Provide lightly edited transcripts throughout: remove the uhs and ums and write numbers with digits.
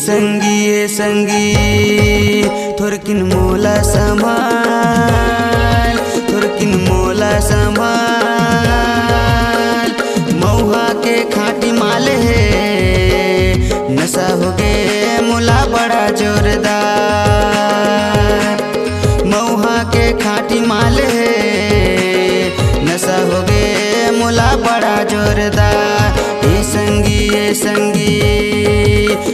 ये संगी थोरकिन मोला संभाल, थोरकिन मोला संभाल। मऊहा के खाटी माल है, नशा हो गे मोला बड़ा जोरदार। मऊहा के खाटी माल है, नशा हो गे मोला बड़ा जोरदार। ये संगी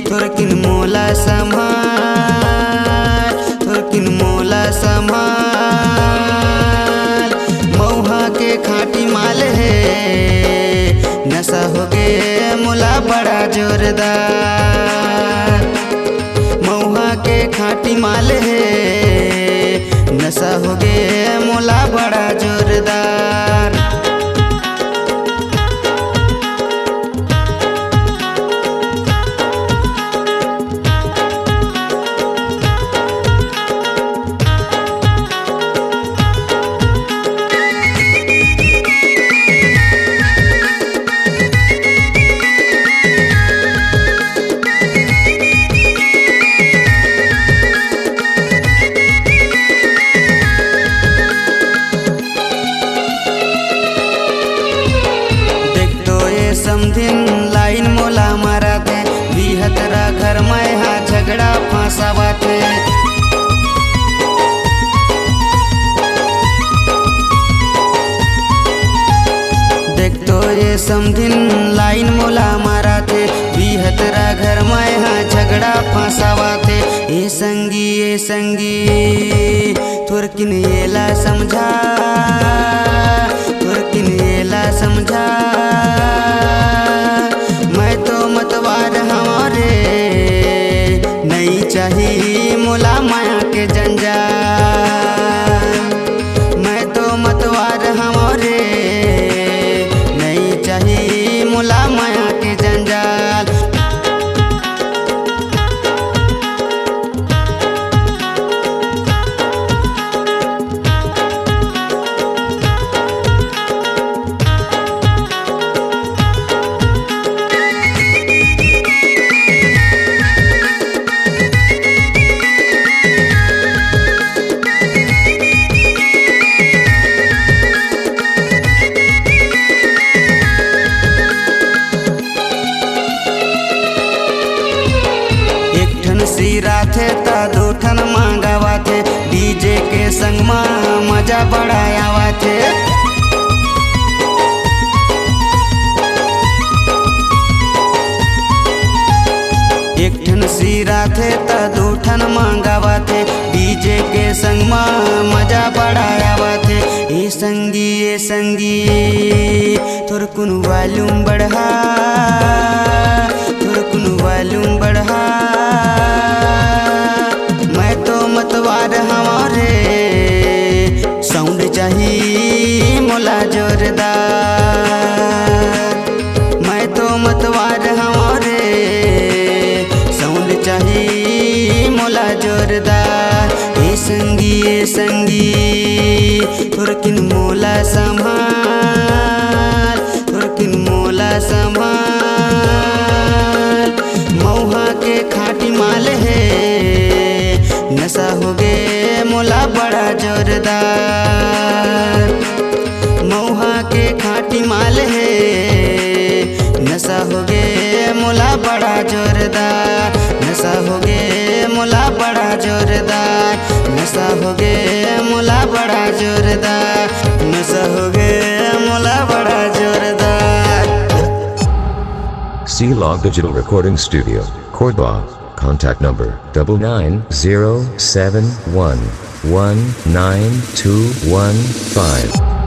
थोरकिन मोला संभाल, थोरकिन मोला संभाल। मऊहा के खाटी माल है, नशा हो गे मोला बड़ा जोरदार। मऊहा के खाटी माल है, नशा हो गे मोला बड़ा जोरदार। समधिन लाइन मोला मारते, बिहतरा घर में हा झगड़ा फंसावते। देख तो ये समधिन लाइन मोला मारते, बिहतरा घर में हा झगड़ा फंसावते। ये संगी थोरकिन येला समझा, थोरकिन येला समझा। मैं तो मतवार हमारे नहीं चाहिए मोला माया के जंजाल। मैं तो मतवार हमारे नहीं चाहिए मोला माया के जंजाल। सिरा थे ता दो ठन मांगावा थे, डीजे के संग में मजा बढ़ायावा थे। एक ठन सिरा थे ता दो ठन मांगावा थे, डीजे के संग में मजा बढ़ायावा थे। ये संगी थोरकुन वॉल्यूम बढ़ा, थोरकुन वॉल्यूम बढ़ा। मतवार हमारे साउंड चाहिए मोला जोरदार। मैं तो मतवार हमारे साउंड चाहिए मोला जोरदार। ये संगी थोरकिन मोला संभाल, थोरकिन मोला संभाल। मऊहा के खाटी माल है, नशा हो गे मोला बड़ा जोरदार। मऊहा के खाटी माल है, नशा हो गे मोला बड़ा जोरदार। नशा हो गे मोला बड़ा जोरदार, नशा हो गे मोला बड़ा जोरदार, नशा हो गे मोला बड़ा जोरदार। C-Log Digital Recording Studio, Cordoba. Contact number 9907119215.